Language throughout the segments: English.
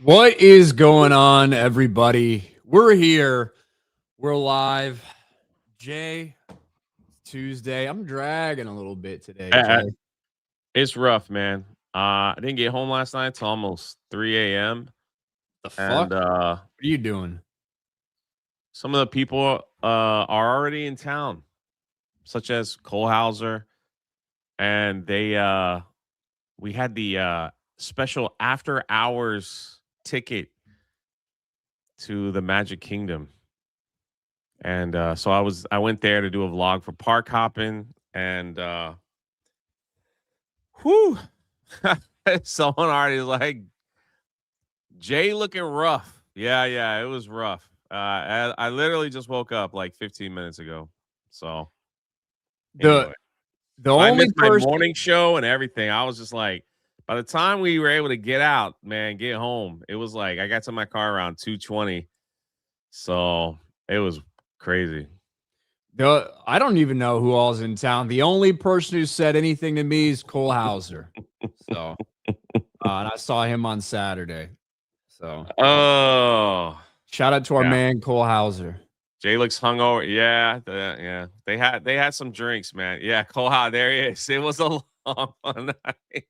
What is going on, everybody? We're here. We're live. Jay, Tuesday. I'm dragging a little bit today, Uh, Jay. it's rough, man. I didn't get home last night till almost 3 a.m. The fuck? And What are you doing? some of the people are already in town, such as Cole Hauser, and we had the special after hours ticket to the Magic Kingdom, and so I went there to do a vlog for park hopping, and whew, someone already like Jay looking rough. Yeah, it was rough. I literally just woke up like 15 minutes ago. So The anyway, the I only missed my person morning show and everything. I was just like, by the time we were able to get out, man, get home, it was like I got to my car around 2:20. So it was crazy. the I don't even know who all's in town. The only person who said anything to me is Cole Hauser. So and I saw him on Saturday. So Oh, shout out to our yeah. man Cole Hauser. Jay looks hungover. Yeah. They had some drinks, man. Yeah, Cole, there he is. It was a long night.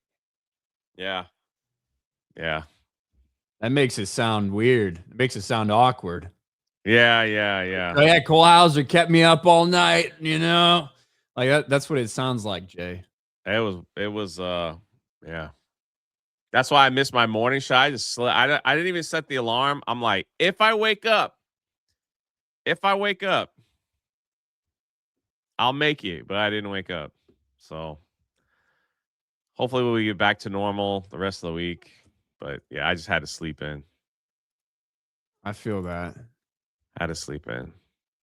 Yeah. Yeah. That makes it sound weird. It makes it sound awkward. Yeah. Oh, yeah, Cole Hauser kept me up all night, you know? Like that's what it sounds like, Jay. It was yeah. That's why I missed my morning shot. I just slept. I didn't even set the alarm. I'm like, if I wake up, I'll make it, but I didn't wake up. So hopefully we'll get back to normal the rest of the week. But yeah, I just had to sleep in. I feel that. Had to sleep in.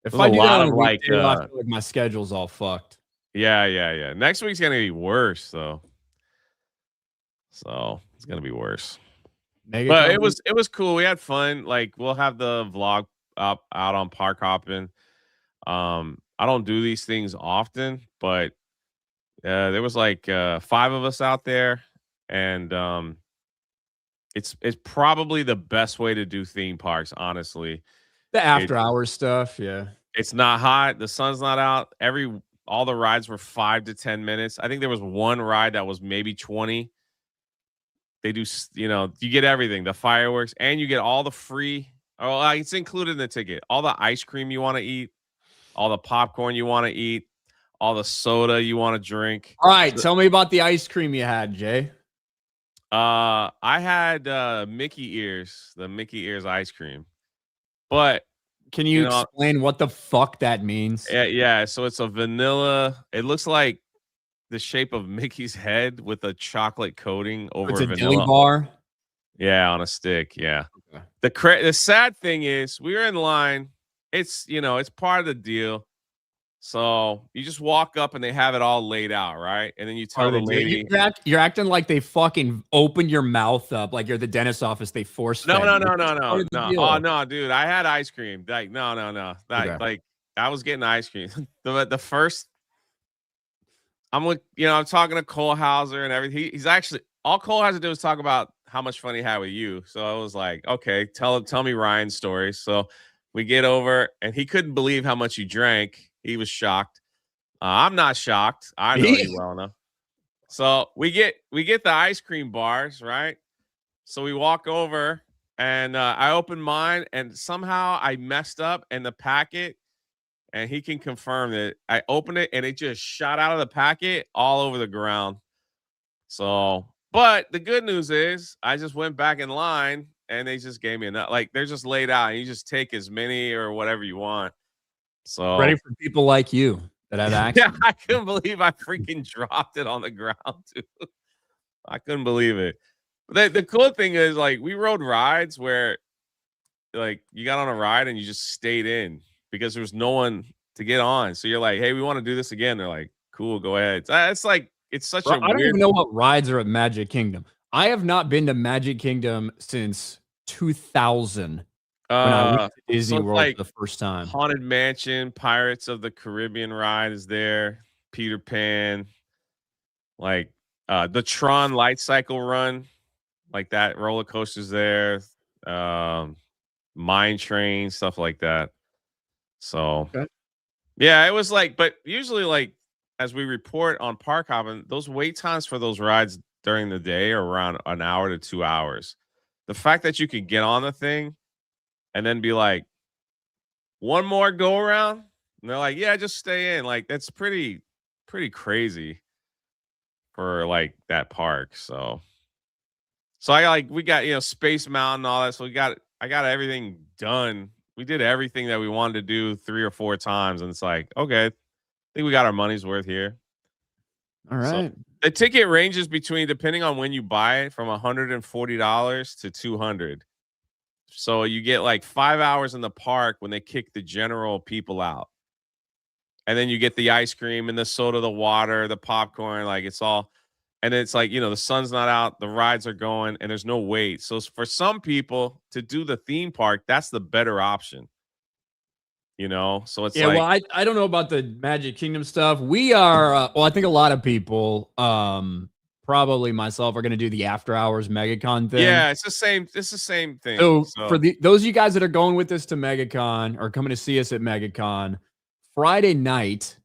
If There's a I do that lot on of a like weekday, I feel like my schedule's all fucked. yeah. Next week's gonna be worse though. So it's gonna be worse. Mega But company. it was cool. We had fun. Like we'll have the vlog up out on park hopping. I don't do these things often, but there was like 5 of us out there, and it's probably the best way to do theme parks. Honestly, The it after hours stuff, yeah. it's not hot. The sun's not out. All the rides were 5 to 10 minutes. I think there was one ride that was maybe 20. They do, you get everything, the fireworks, and you get all the free. Oh, it's included in the ticket. All the ice cream you want to eat, all the popcorn you want to eat, all the soda you want to drink. All right, tell me about the ice cream you had, Jay. I had Mickey ears, the Mickey ears ice cream, but Can you you know, explain what the fuck that means? yeah. So it's a vanilla. It looks like the shape of Mickey's head with a chocolate coating It's over a dilly vanilla. bar. Yeah, on a stick. Yeah. Okay. The sad thing is we were in line. It's part of the deal. So you just walk up and they have it all laid out, right? And then you Part tell of the the deal. lady, You're acting like they fucking opened your mouth up like you're the dentist office. They force no, fed no, you. no, It's no, part no, of the no. Oh deal. no, dude, I had ice cream. Like, no. Okay. Like I was getting ice cream. The first I'm talking to Cole Hauser and everything. He's actually all Cole has to do is talk about how much fun he had with you. So I was like, okay, tell me Ryan's story. So we get over and he couldn't believe how much you drank. He was shocked. I'm not shocked. I know you well enough. So we get the ice cream bars, right? So we walk over and I open mine and somehow I messed up and the packet, and he can confirm that I opened it and it just shot out of the packet all over the ground. So, but the good news is I just went back in line and they just gave me enough. Like they're just laid out and you just take as many or whatever you want. Ready So for people like you that have access. yeah, I couldn't believe I freaking dropped it on the ground too. I couldn't believe it. But the cool thing is like we rode rides where like you got on a ride and you just stayed in because there was no one to get on. So you're like, hey, we want to do this again. They're like, cool, go ahead. It's like it's such Bro, a I don't weird. even know what rides are at Magic Kingdom. I have not been to Magic Kingdom since 2000 when I went to Disney So it's World like for the first time. Haunted Mansion, Pirates of the Caribbean ride is there, Peter Pan, like the Tron light cycle run. like that. Roller coasters there, mine train, stuff like that. So Okay. yeah, it was like, but usually like as we report on park hopping, those wait times for those rides during the day are around an hour to 2 hours. The fact that you could get on the thing and then be like, one more go around, and they're like, yeah, just stay in. Like that's pretty crazy for like that park. So I like we got Space Mountain and all that. So I got everything done. We did everything that we wanted to do 3 or 4 times, and it's like, okay, I think we got our money's worth here. All So right. the ticket ranges between, depending on when you buy it, from $140 to $200. So you get like 5 hours in the park when they kick the general people out. And then you get the ice cream and the soda, the water, the popcorn, like it's all, and it's like, the sun's not out, the rides are going, and there's no wait. So for some people to do the theme park, that's the better option. So it's Yeah, well, like, I don't know about the Magic Kingdom stuff. We are well, I think a lot of people, probably myself, are gonna do the after hours MegaCon thing. yeah, it's the same thing. So for So those of you guys that are going with us to MegaCon or coming to see us at MegaCon, Friday night,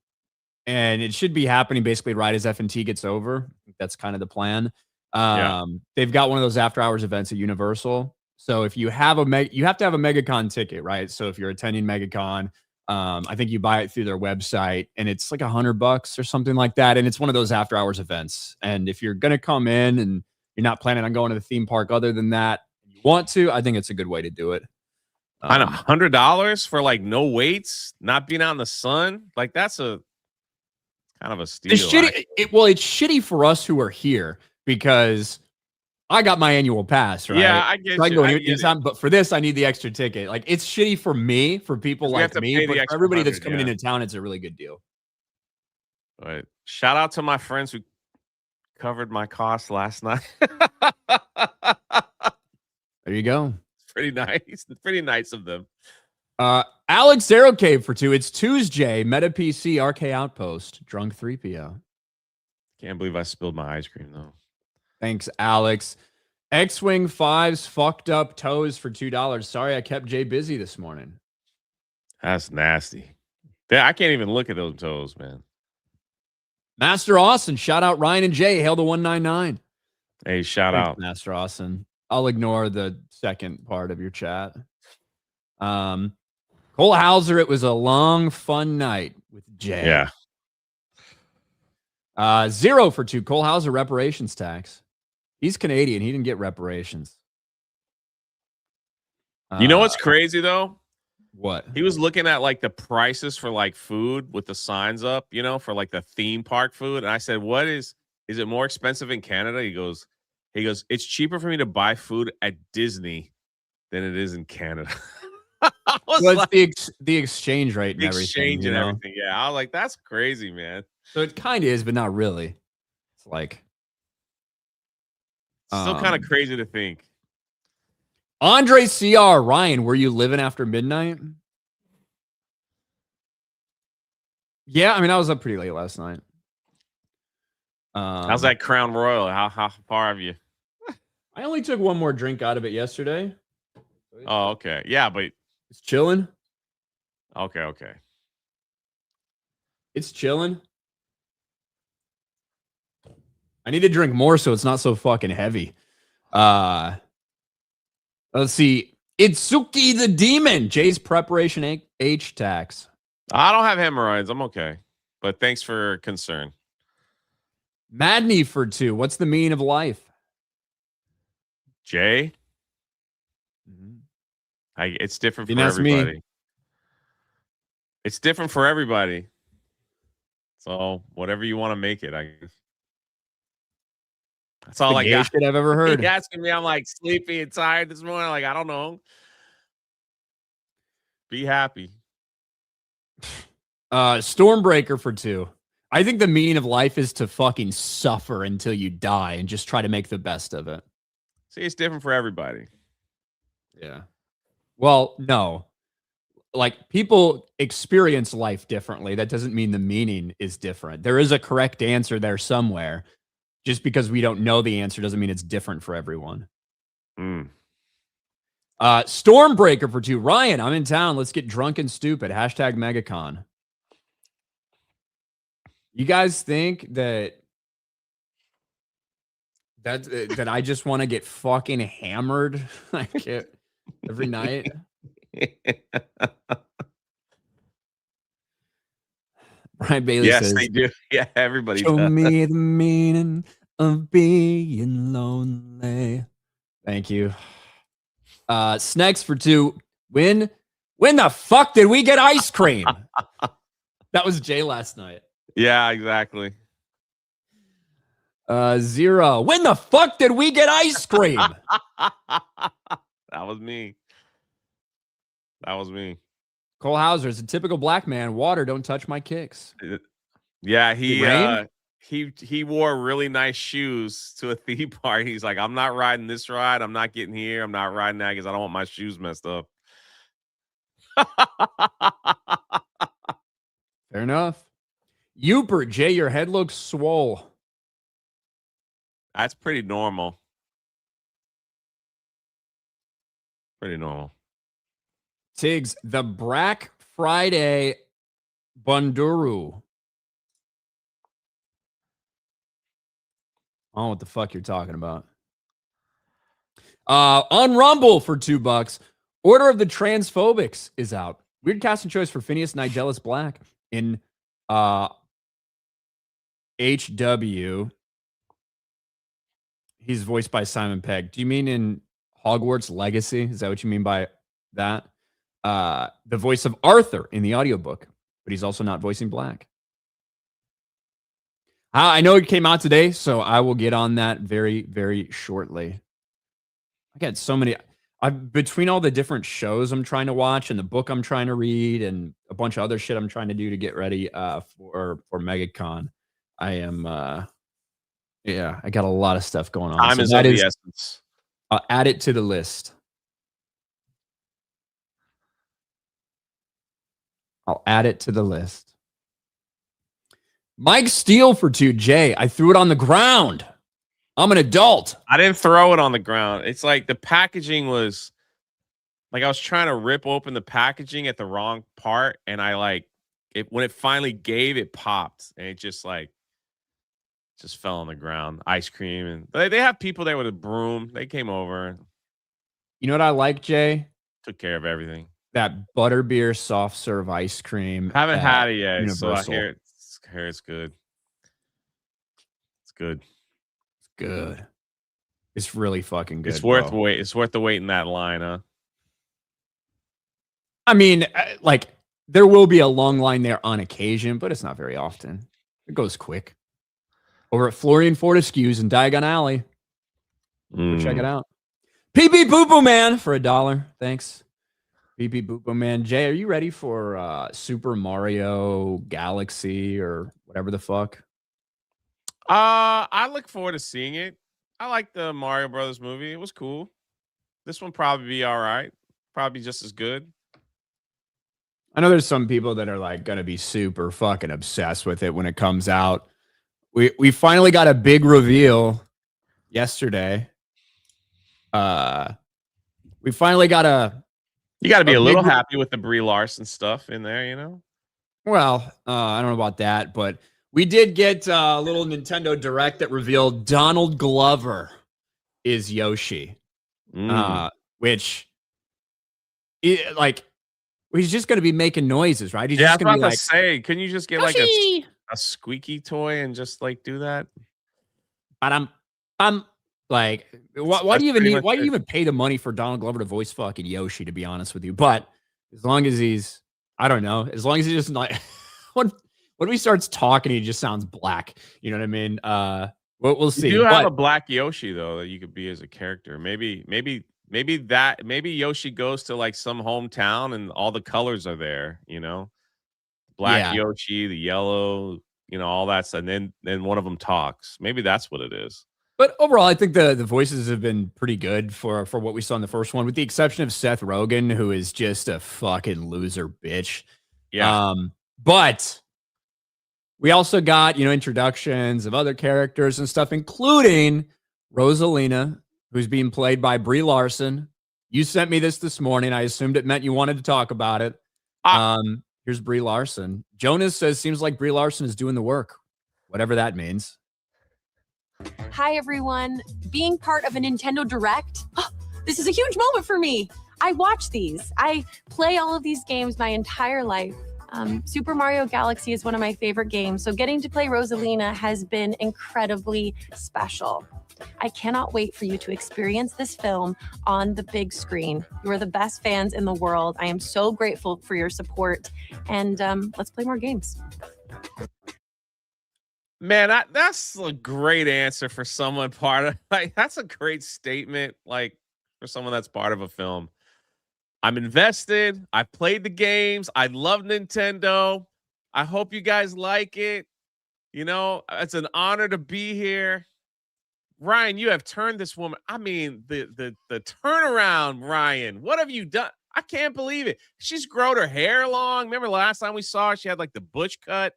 and it should be happening basically right as F&T gets over. I think that's kind of the plan. yeah. They've got one of those after hours events at Universal. So if you have you have to have a MegaCon ticket, right? So if you're attending MegaCon, I think you buy it through their website, and it's like $100 or something like that. And it's one of those after hours events. And if you're gonna come in and you're not planning on going to the theme park other than that, you want to, I think it's a good way to do it. I know $100 for like no weights, not being out in the sun, like that's a kind of a steal. It's shitty. It's shitty for us who are here because I got my annual pass, right? Yeah, I get So I can you. go I get it. anytime, but for this, I need the extra ticket. Like, it's shitty for me, for people 'Cause we have like to me, pay but the for extra everybody that's 100, coming yeah. into town, it's a really good deal. But shout out to my friends who covered my costs last night. There you go. It's pretty nice. It's pretty nice of them. Alex Zero Cave for 2. It's Tuesday. Meta PC, RK Outpost, Drunk 3PO. Can't believe I spilled my ice cream though. Thanks, Alex. X-Wing 5's fucked up toes for $2. Sorry, I kept Jay busy this morning. That's nasty. I can't even look at those toes, man. Master Austin, shout out Ryan and Jay. Hail the 199. Hey, shout Thanks, out. Master Austin. I'll ignore the second part of your chat. Cole Hauser, it was a long, fun night with Jay. Yeah. 0 for 2. Cole Hauser, reparations tax. He's Canadian. He didn't get reparations. You know what's crazy though? What? He was looking at like the prices for like food with the signs up, for like the theme park food. And I said, is it more expensive in Canada? He goes, it's cheaper for me to buy food at Disney than it is in Canada. Well, it's the exchange rate and exchange everything. and everything. Yeah. I was like, that's crazy, man. So it kind of is, but not really. It's like still kind of crazy to think. Andre CR, Ryan, were you living after midnight? Yeah, I mean, I was up pretty late last night. How's that Crown Royal? How far have you? I only took one more drink out of it yesterday. Oh, okay. Yeah, but it's chilling. Okay. It's chilling. I need to drink more so it's not so fucking heavy. Let's see. Itsuki the Demon. Jay's preparation H tax. I don't have hemorrhoids. I'm okay. But thanks for concern. Madney for 2. What's the meaning of life? Jay? It's different for everybody. Me. It's different for everybody. So whatever you want to make it, I guess. That's all I got. Shit I've ever heard. He asking me, I'm like sleepy and tired this morning. Like, I don't know. Be happy. Stormbreaker for 2. I think the meaning of life is to fucking suffer until you die and just try to make the best of it. See, it's different for everybody. Yeah. Well, no. Like, people experience life differently. That doesn't mean the meaning is different. There is a correct answer there somewhere. Just because we don't know the answer doesn't mean it's different for everyone. Mm. Stormbreaker for 2. Ryan, I'm in town. Let's get drunk and stupid. Hashtag MegaCon. You guys think that I just want to get fucking hammered like every night? Brian Bailey Yes, says, they do. Yeah, everybody show does. me the meaning of being lonely. Thank you. Snacks for 2. When the fuck did we get ice cream? That was Jay last night. Yeah, exactly. 0. When the fuck did we get ice cream? That was me. That was me. Cole Hauser is a typical black man. Water, don't touch my kicks. Yeah, It he wore really nice shoes to a theme park. He's like, I'm not riding this ride. I'm not getting here. I'm not riding that because I don't want my shoes messed up. Fair enough. Uper, Jay, your head looks swole. That's pretty normal. Pretty normal. Tiggs, the Black Friday Bunduru. I don't know what the fuck you're talking about. On Rumble for $2. Order of the Transphobics is out. Weird casting choice for Phineas Nigellus Black in HW. He's voiced by Simon Pegg. Do you mean in Hogwarts Legacy? Is that what you mean by that? The voice of Arthur in the audiobook, but he's also not voicing Black. I know it came out today, so I will get on that very, very shortly. I got so many. Between all the different shows I'm trying to watch and the book I'm trying to read and a bunch of other shit I'm trying to do to get ready for MegaCon, I am I got a lot of stuff going on. Time is of the essence. I'll add it to the list. Mike Steele for 2. Jay, I threw it on the ground. I'm an adult. I didn't throw it on the ground. It's like the packaging was like I was trying to rip open the packaging at the wrong part, and I when it finally gave, it popped, and it just fell on the ground. Ice cream, and they have people there with a broom. They came over. You know what I like, Jay? Took care of everything. That butterbeer soft serve ice cream. Haven't had it yet, Universal. so I hear it's good. It's good. It's good. It's really fucking good. It's worth wait. It's worth the wait in that line, huh? I mean, there will be a long line there on occasion, but it's not very often. It goes quick. Over at Florian Fortescue's in Diagon Alley. Go check it out. PB Boo Boo Man for $1. Thanks. PB Boo Boo Man. Jay, are you ready for Super Mario Galaxy or whatever the fuck? I look forward to seeing it. I like the Mario Brothers movie. It was cool. This one probably be all right. Probably just as good. I know there's some people that are going to be super fucking obsessed with it when it comes out. We finally got a big reveal yesterday. We finally got You got to be a little happy with the Brie Larson stuff in there, you know? Well, I don't know about that, but we did get a little Nintendo Direct that revealed Donald Glover is Yoshi, which, he's just going to be making noises, right? He's just going to be say, couldn't you just get Yoshi! a squeaky toy and just do that? But I'm why do you even need? Why do you even pay the money for Donald Glover to voice fucking Yoshi? To be honest with you, but as long as he's, I don't know, as long as he just when he starts talking, he just sounds black. You know what I mean? We'll see. You do have a black Yoshi though that you could be as a character. Maybe Yoshi goes to some hometown and all the colors are there. You know, black Yoshi, the yellow, all that stuff. And then one of them talks. Maybe that's what it is. But overall, I think the voices have been pretty good for what we saw in the first one, with the exception of Seth Rogen, who is just a fucking loser bitch. Yeah. But we also got, introductions of other characters and stuff, including Rosalina who's being played by Brie Larson. You sent me this morning. I assumed it meant you wanted to talk about it. Here's Brie Larson. Jonas says, seems like Brie Larson is doing the work, whatever that means. Hi, everyone. Being part of a Nintendo Direct, this is a huge moment for me. I watch these. I play all of these games my entire life. Super Mario Galaxy is one of my favorite games, so getting to play Rosalina has been incredibly special. I cannot wait for you to experience this film on the big screen. You are the best fans in the world. I am so grateful for your support, and let's play more games. Man, that's a great answer for someone part of, like, that's a great statement, like, for someone that's part of a film. I'm invested. I played the games. I love Nintendo. I hope you guys like it. You know, it's an honor to be here. Ryan, you have turned this woman. I mean, the turnaround, Ryan. What have you done? I can't believe it. She's grown her hair long. Remember last time we saw her, she had like the butch cut.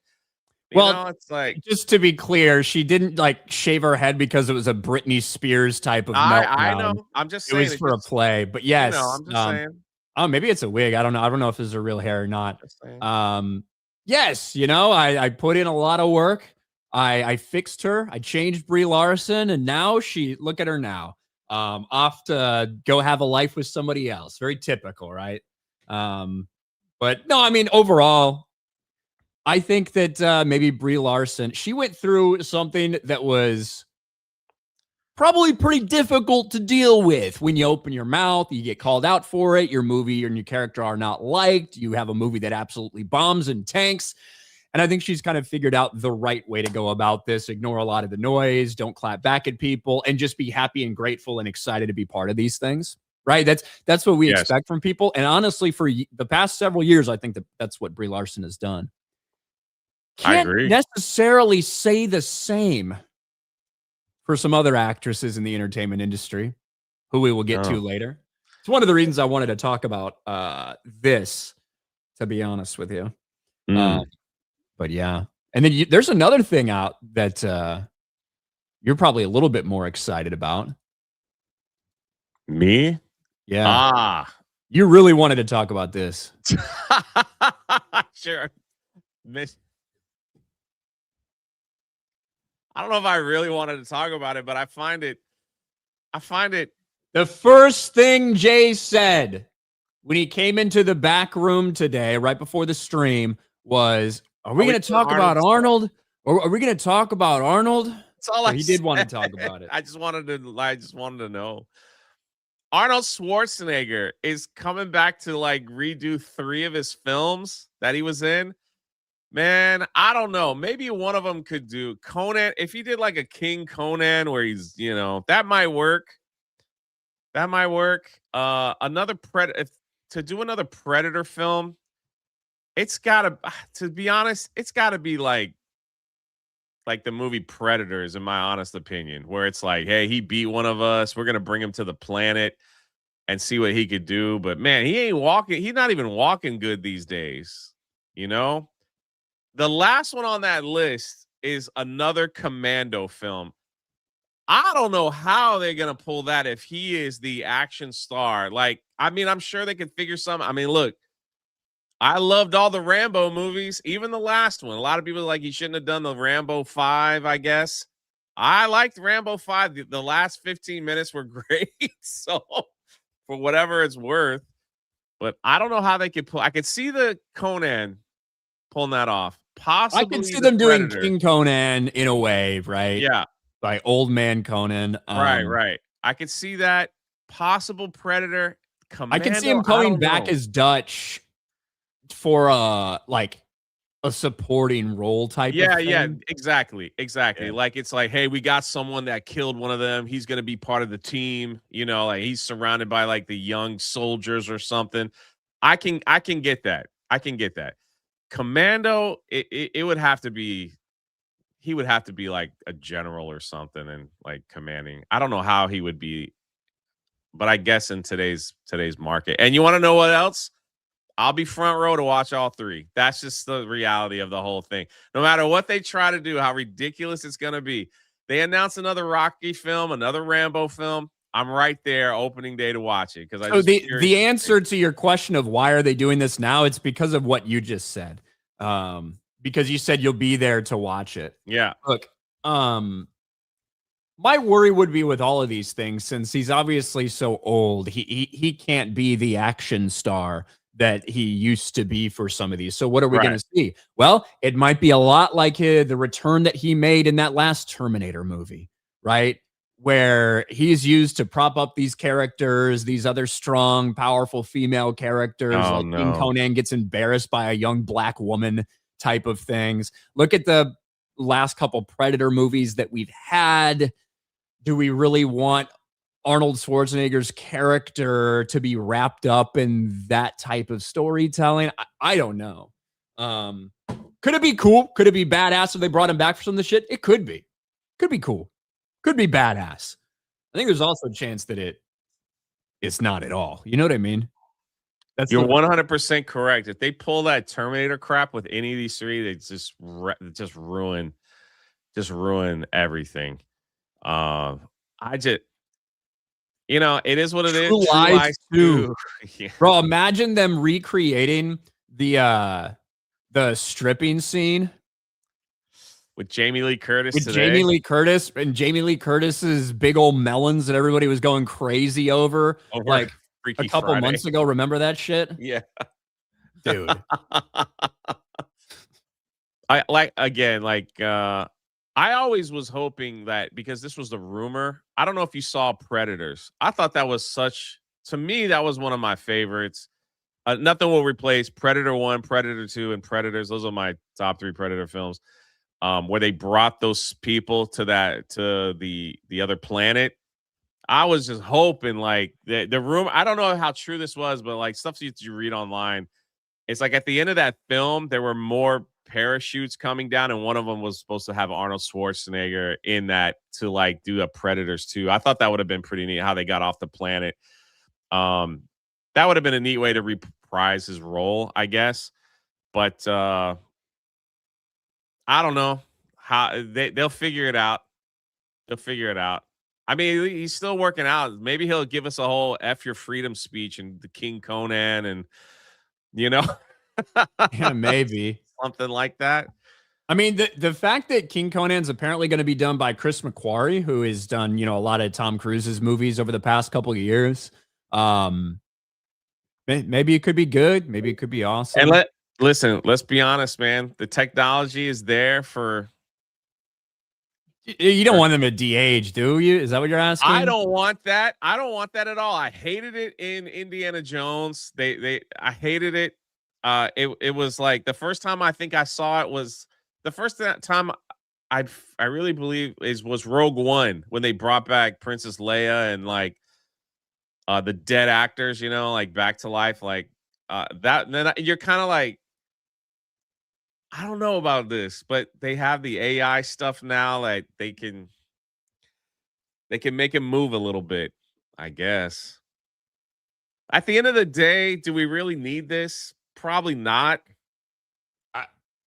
You know, it's like, just to be clear, she didn't like shave her head because it was a Britney Spears type of meltdown. I know. I'm just saying it was for a play, but yes, you know, I'm just saying. Oh, maybe it's a wig. I don't know. I don't know if it's a real hair or not. Yes, you know, I put in a lot of work. I fixed her. I changed Brie Larson, and now look at her now. Off to go have a life with somebody else. Very typical, right? But no, I mean, overall, I think that maybe Brie Larson, she went through something that was probably pretty difficult to deal with. When you open your mouth, you get called out for it. Your movie and your character are not liked. You have a movie that absolutely bombs and tanks. And I think she's kind of figured out the right way to go about this. Ignore a lot of the noise. Don't clap back at people, and just be happy and grateful and excited to be part of these things. Right? That's what we expect from people. And honestly, for the past several years, I think that's what Brie Larson has done. Can't I agree. necessarily say the same for some other actresses in the entertainment industry, who we will get to later. It's one of the reasons I wanted to talk about this, to be honest with you. But yeah. And then there's another thing out that you're probably a little bit more excited about. Me? Yeah. You really wanted to talk about this. Sure. I don't know if I really wanted to talk about it, but I find it. The first thing Jay said when he came into the back room today, right before the stream, was, are we going to talk about Arnold? Or are we going to talk about Arnold? That's all I He did want to talk about it. I just wanted to know. Arnold Schwarzenegger is coming back to like redo 3 of his films that he was in. Man, I don't know. Maybe one of them could do Conan. If he did like a King Conan where he's, you know, that might work. Another to do another Predator film, it's gotta, to be honest, it's gotta be like the movie Predators, in my honest opinion, where it's like, hey, he beat one of us. We're gonna bring him to the planet and see what he could do. But man, he ain't walking. He's not even walking good these days. You know? The last one on that list is another Commando film. I don't know how they're going to pull that if he is the action star. Like, I mean, I'm sure they could figure something. I mean, look, I loved all the Rambo movies, even the last one. A lot of people are like, he shouldn't have done the Rambo 5, I guess. I liked Rambo 5. The last 15 minutes were great. So, for whatever it's worth. But I don't know how they could pull. I could see the Conan pulling that off. Possibly I can see them doing Predator. King Conan in a way, right? Yeah. By old man Conan. Right. I could see that. Possible Predator. Commando, I can see him coming back as Dutch for like a supporting role type of thing. Yeah, exactly. Yeah. Like, it's like, hey, we got someone that killed one of them. He's going to be part of the team. You know, like he's surrounded by like the young soldiers or something. I can get that. Commando, it would have to be, he would have to be like a general or something and like commanding. I don't know how he would be, but I guess in today's market. And you want to know what else? I'll be front row to watch all 3. That's just the reality of the whole thing. No matter what they try to do, how ridiculous it's going to be. They announced another Rocky film, another Rambo film. I'm right there opening day to watch it because I So just the answer to your question of why are they doing this now, it's because of what you just said. Because you said you'll be there to watch it. Yeah. Look, my worry would be with all of these things, since he's obviously so old, he can't be the action star that he used to be for some of these. So what are we going to see? Well, it might be a lot like the return that he made in that last Terminator movie, right? Where he's used to prop up these characters, these other strong, powerful female characters. Oh, like King no. Conan gets embarrassed by a young black woman type of things. Look at the last couple Predator movies that we've had. Do we really want Arnold Schwarzenegger's character to be wrapped up in that type of storytelling? I don't know. Could it be cool? Could it be badass if they brought him back for some of the shit? It could be. Could be cool. Could be badass. I think there's also a chance that it's not at all. You know what I mean? You're 100% correct. If they pull that Terminator crap with any of these three, they just ruin everything. I just, it is what it is. True Lies 2. Yeah. Bro, imagine them recreating the stripping scene with Jamie Lee Curtis Jamie Lee Curtis and Jamie Lee Curtis's big old melons that everybody was going crazy over like Freaky a couple Friday. months ago. Remember that shit? Yeah. Dude. I always was hoping that, because this was the rumor. I don't know if you saw Predators. I thought that was to me, that was one of my favorites. Nothing will replace Predator 1, Predator 2, and Predators. Those are my top 3 Predator films. Where they brought those people to the other planet. I was just hoping, like, the rumor. I don't know how true this was, but like stuff that you read online, it's like at the end of that film, there were more parachutes coming down, and one of them was supposed to have Arnold Schwarzenegger in that to like do a Predators 2. I thought that would have been pretty neat how they got off the planet. That would have been a neat way to reprise his role, I guess. But I don't know how they'll figure it out. They'll figure it out. I mean, he's still working out. Maybe he'll give us a whole F your freedom speech and the King Conan and, Yeah, maybe. Something like that. I mean, the fact that King Conan's apparently going to be done by Chris McQuarrie, who has done, a lot of Tom Cruise's movies over the past couple of years. Maybe it could be good. Maybe it could be awesome. And let's be honest, man. The technology is there for. You don't want them to de-age, do you? Is that what you're asking? I don't want that. I don't want that at all. I hated it in Indiana Jones. I hated it. It was like the first time I think I saw it was the first time I really believe was Rogue One, when they brought back Princess Leia and like the dead actors, like back to life, like that. And then you're kind of like, I don't know about this, but they have the AI stuff now. Like they can make him move a little bit, I guess. At the end of the day, do we really need this? Probably not.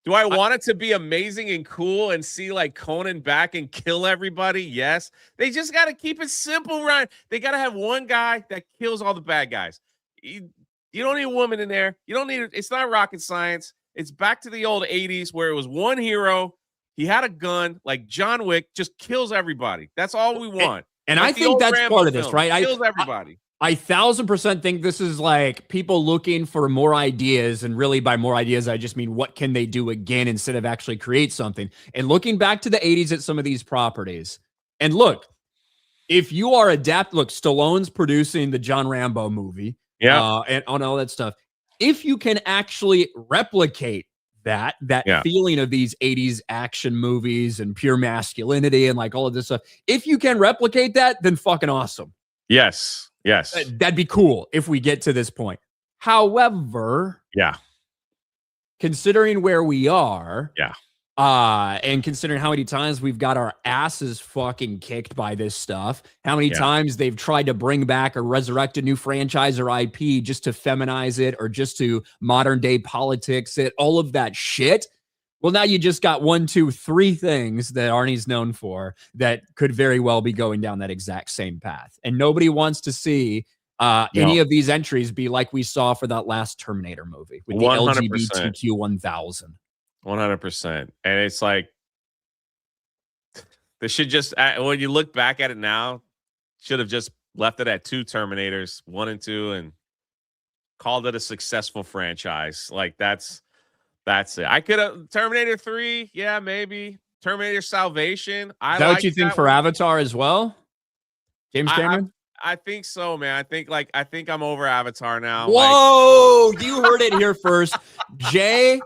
Do I want it to be amazing and cool and see like Conan back and kill everybody? Yes. They just got to keep it simple, Ryan. They got to have one guy that kills all the bad guys. You don't need a woman in there. You don't need it. It's not rocket science. It's back to the old 80s where it was one hero. He had a gun like John Wick, just kills everybody. That's all we want. And I think that's part of this, right? Kills everybody. I 1000% think this is like people looking for more ideas, and really by more ideas, I just mean what can they do again instead of actually create something. And looking back to the 80s at some of these properties, and look, if you are look, Stallone's producing the John Rambo movie, and on all that stuff. If you can actually replicate that feeling of these 80s action movies and pure masculinity and like all of this stuff, if you can replicate that, then fucking awesome. Yes. That'd be cool if we get to this point. However, considering where we are, and considering how many times we've got our asses fucking kicked by this stuff, how many times they've tried to bring back or resurrect a new franchise or IP just to feminize it or just to modern day politics it, all of that shit. Well, now you just got 1, 2, 3 things that Arnie's known for that could very well be going down that exact same path. And nobody wants to see any of these entries be like we saw for that last Terminator movie with the 100%. LGBTQ 1000. 100%. And it's like, they should just, when you look back at it now, should have just left it at 2 Terminators, 1 and 2, and called it a successful franchise. Like that's it. I could have Terminator 3, yeah, maybe. Terminator Salvation. Is that what you think for Avatar as well? James Cameron? I think so, man. I think I'm over Avatar now. Whoa, you heard it here first. Jay,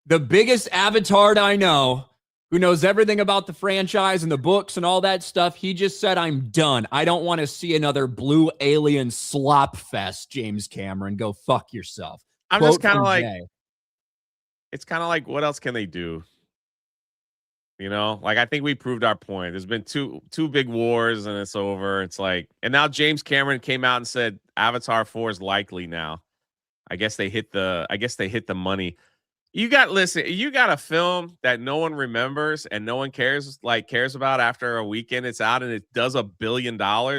the biggest Avatar I know, who knows everything about the franchise and the books and all that stuff, he just said, I'm done. I don't want to see another blue alien slop fest, James Cameron. Go fuck yourself. I'm just kind of like, it's kind of like, what else can they do? You know, like, I think we proved our point. There's been two big wars and it's over. It's like, and now James Cameron came out and said Avatar 4 is likely now. I guess they hit the money. You got a film that no one remembers and no one cares about after a weekend it's out and it does $1 billion.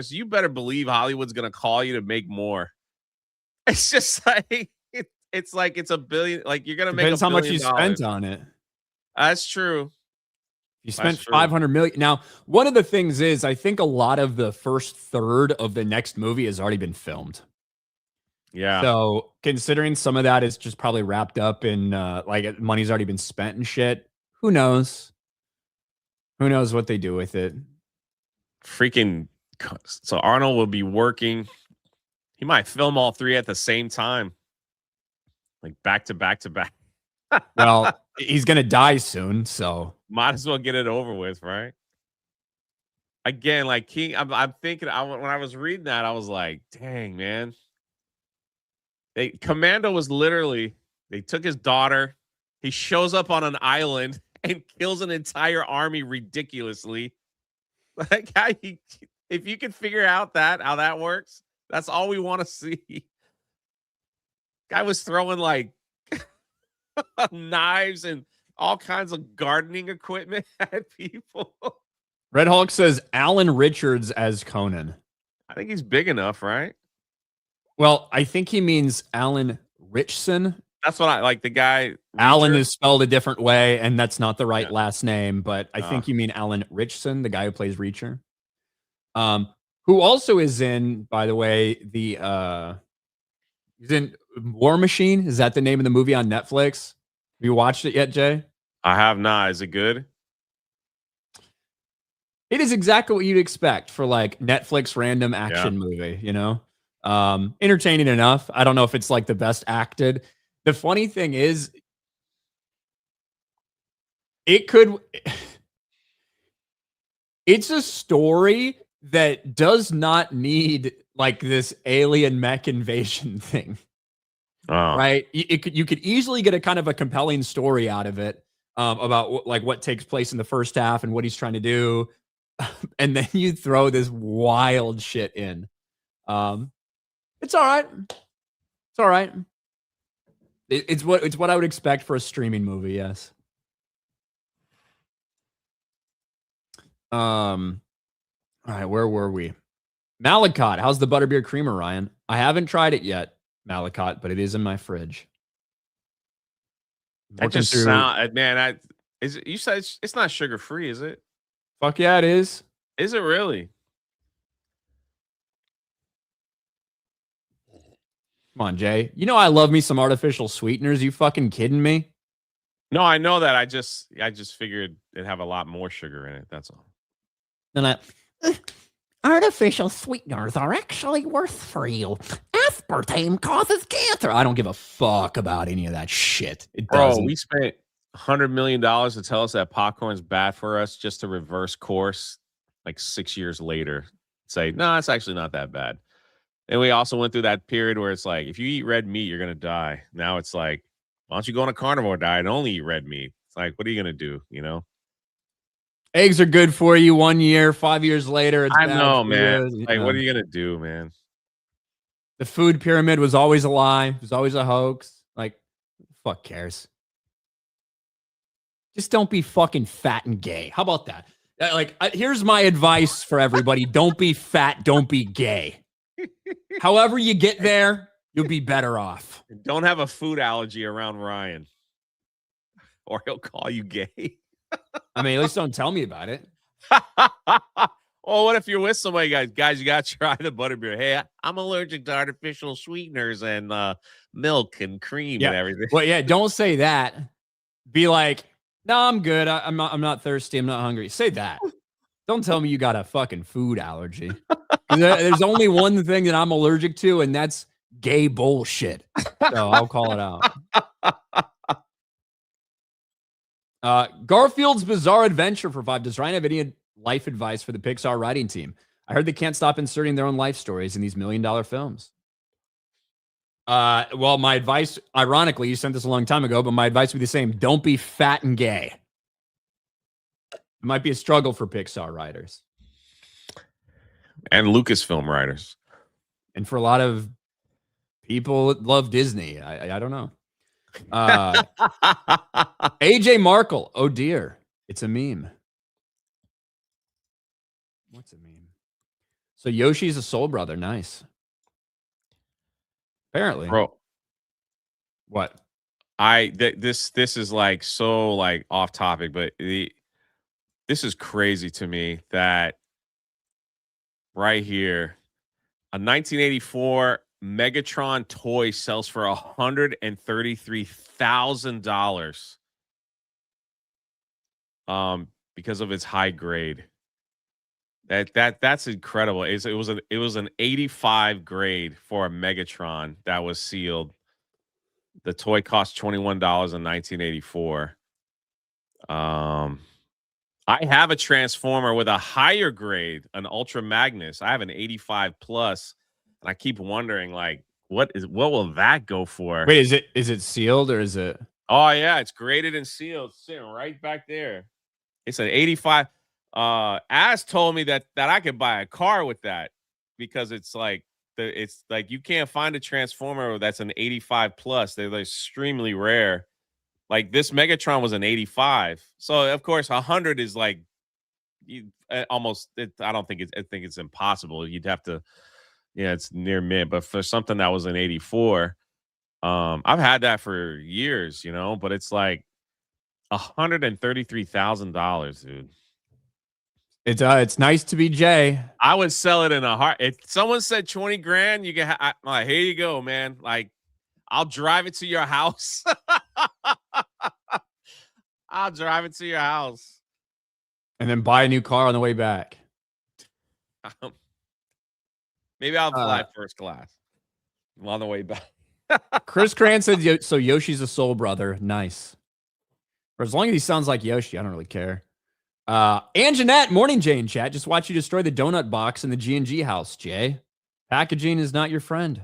You better believe Hollywood's going to call you to make more. It's just like, it's like, it's $1 billion. Like, you're going to make $1 billion. Depends how much you spent on it. That's true. You spent $500 million. Now, one of the things is, I think a lot of the first third of the next movie has already been filmed. Yeah. So considering some of that is just probably wrapped up in like money's already been spent and shit. Who knows? Who knows what they do with it? Freaking. So Arnold will be working. He might film all 3 at the same time. Like back to back to back. Well, he's going to die soon, so might as well get it over with, right? Again, like I'm thinking, when I was reading that, I was like, dang, man. Commando was literally, they took his daughter. He shows up on an island and kills an entire army ridiculously. Like, if you could figure out how that works, that's all we want to see. Guy was throwing like knives and all kinds of gardening equipment at people. Red Hulk says Alan Richards as Conan. I think he's big enough, right? Well, I think he means Alan Richson. That's what I like. The guy Alan is spelled a different way, and that's not the right last name. But I Oh. think you mean Alan Richson, the guy who plays Reacher. Who also is in, by the way, he's in War Machine. Is that the name of the movie on Netflix? Have you watched it yet, Jay? I have not. Is it good? It is exactly what you'd expect for like Netflix random action movie, you know? Entertaining enough. I don't know if it's like the best acted. The funny thing is, it's a story that does not need like this alien mech invasion thing. Oh. Right? You could easily get a kind of a compelling story out of it about like what takes place in the first half and what he's trying to do. And then you throw this wild shit in. It's all right. It's all right. It's what I would expect for a streaming movie. Yes. All right. Where were we? Malacot. How's the butterbeer creamer, Ryan? I haven't tried it yet, Malacot, but it is in my fridge. That just sound, man. You said it's not sugar free, is it? Fuck yeah, it is. Is it really? Come on, Jay. You know I love me some artificial sweeteners. You fucking kidding me? No, I know that. I just figured it'd have a lot more sugar in it. That's all. Then artificial sweeteners are actually worse for you. Aspartame causes cancer. I don't give a fuck about any of that shit. It doesn't. Bro, we spent $100 million to tell us that popcorn's bad for us just to reverse course like 6 years later. Say, no, it's actually not that bad. And we also went through that period where it's like, if you eat red meat, you're going to die. Now it's like, why don't you go on a carnivore diet and only eat red meat? It's like, what are you going to do? You know? Eggs are good for you 1 year, 5 years later. It's I bad know, for man. you. Like, what are you going to do, man? The food pyramid was always a lie. It was always a hoax. Like, fuck cares? Just don't be fucking fat and gay. How about that? Here's my advice for everybody. Don't be fat. Don't be gay. However you get there, you'll be better off. Don't have a food allergy around Ryan, or he'll call you gay. I mean, at least don't tell me about it. Well, what if you're with somebody, guys, you got to try the butterbeer. Hey, I'm allergic to artificial sweeteners and milk and cream and everything. Well, yeah, don't say that. Be like, no, I'm good. I'm not thirsty. I'm not hungry. Say that. Don't tell me you got a fucking food allergy. There's only one thing that I'm allergic to, and that's gay bullshit. So I'll call it out. Garfield's Bizarre Adventure for 5. Does Ryan have any life advice for the Pixar writing team? I heard they can't stop inserting their own life stories in these $1 million films. Well, my advice, ironically, you sent this a long time ago, but my advice would be the same. Don't be fat and gay. It might be a struggle for Pixar writers. And Lucasfilm writers. And for a lot of people that love Disney. I don't know. AJ Markle. Oh, dear. It's a meme. What's a meme? So Yoshi's a soul brother. Nice. Apparently. Bro. What? This is like so like off topic, but this is crazy to me that right here, a 1984 Megatron toy sells for $133,000 because of its high grade. That's incredible. It was an 85 grade for a Megatron that was sealed. The toy cost $21 in 1984. I have a Transformer with a higher grade, an Ultra Magnus. I have an 85 plus, and I keep wondering, like, what will that go for? Wait, is it sealed or is it? Oh yeah, it's graded and sealed, sitting right back there. It's an 85. Az told me that I could buy a car with that because it's like you can't find a Transformer that's an 85 plus. They're extremely rare. Like this Megatron was an 85. So of course 100 is like almost. I think it's impossible. You'd have to, it's near mid. But for something that was an 84, I've had that for years, but it's like $133,000, dude. It's nice to be Jay. I would sell it in a heart. If someone said 20 grand, you can I'm like, here you go, man. Like, I'll drive it to your house. I'll drive it to your house. And then buy a new car on the way back. Maybe I'll fly first class on the way back. Chris Cran said, so Yoshi's a soul brother. Nice. For as long as he sounds like Yoshi, I don't really care. And Jeanette, morning, Jay in chat. Just watch you destroy the donut box in the G&G house, Jay. Packaging is not your friend.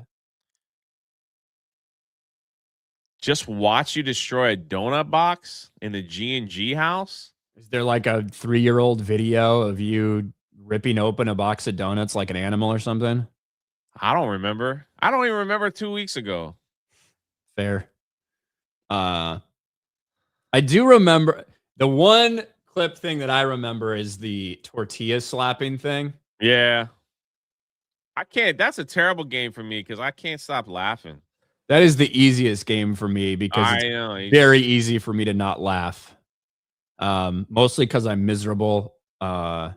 Just watch you destroy a donut box in the G&G house? Is there like a 3-year-old video of you ripping open a box of donuts like an animal or something? I don't remember. I don't even remember 2 weeks ago. Fair. I do remember the one clip thing that I remember is the tortilla slapping thing. Yeah. I can't. That's a terrible game for me because I can't stop laughing. That is the easiest game for me because it's very easy for me to not laugh. Mostly because I'm miserable. Yeah.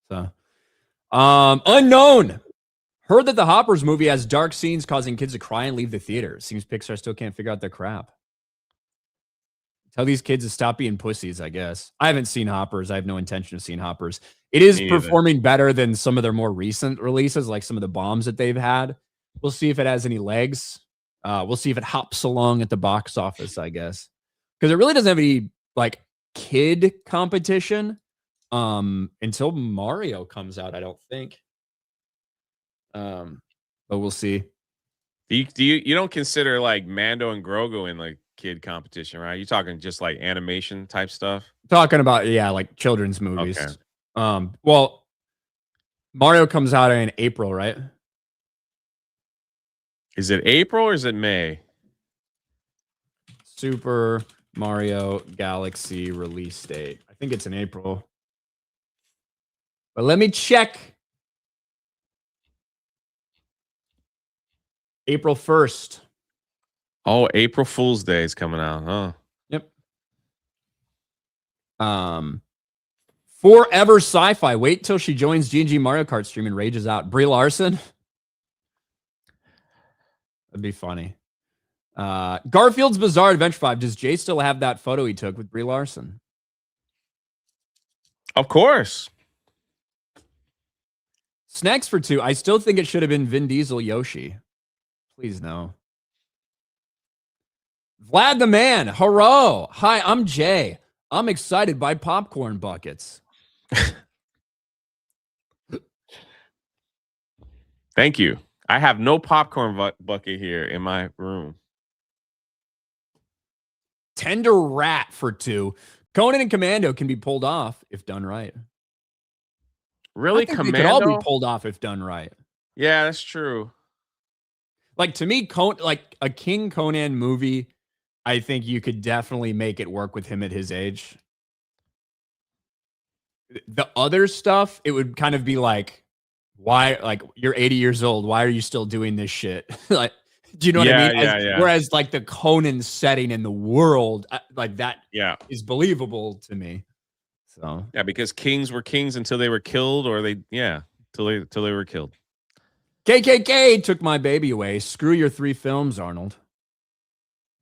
So, unknown. Heard that the Hoppers movie has dark scenes causing kids to cry and leave the theater. Seems Pixar still can't figure out their crap. Tell these kids to stop being pussies, I guess. I haven't seen Hoppers. I have no intention of seeing Hoppers. It is performing better than some of their more recent releases, like some of the bombs that they've had. We'll see if it has any legs. We'll see if it hops along at the box office, I guess. Because it really doesn't have any like kid competition until Mario comes out, I don't think. But we'll see. You don't consider like Mando and Grogu in like kid competition, right? You're talking just like animation type stuff? Talking about, yeah, like children's movies. Okay. Well, Mario comes out in April, right? Is it April or is it May? Super Mario Galaxy release date. I think it's in April. But let me check. April 1st. Oh, April Fool's Day is coming out, huh? Yep. Forever Sci-Fi. Wait till she joins G&G Mario Kart stream and rages out. Brie Larson. That'd be funny. Garfield's Bizarre Adventure 5. Does Jay still have that photo he took with Brie Larson? Of course. Snacks for 2. I still think it should have been Vin Diesel Yoshi. Please no. Vlad the Man. Hello. Hi, I'm Jay. I'm excited by popcorn buckets. Thank you. I have no popcorn bucket here in my room. Tender Rat for 2. Conan and Commando can be pulled off if done right. Really, Commando? They could all be pulled off if done right. Yeah, that's true. Like, to me, like a King Conan movie, I think you could definitely make it work with him at his age. The other stuff, it would kind of be like, why? Like, you're 80 years old. Why are you still doing this shit? Like, do you know what I mean? Yeah. Whereas, like, the Conan setting in the world, like that, is believable to me. So yeah, because kings were kings until they were killed, or till they were killed. KKK took my baby away. Screw your 3 films, Arnold.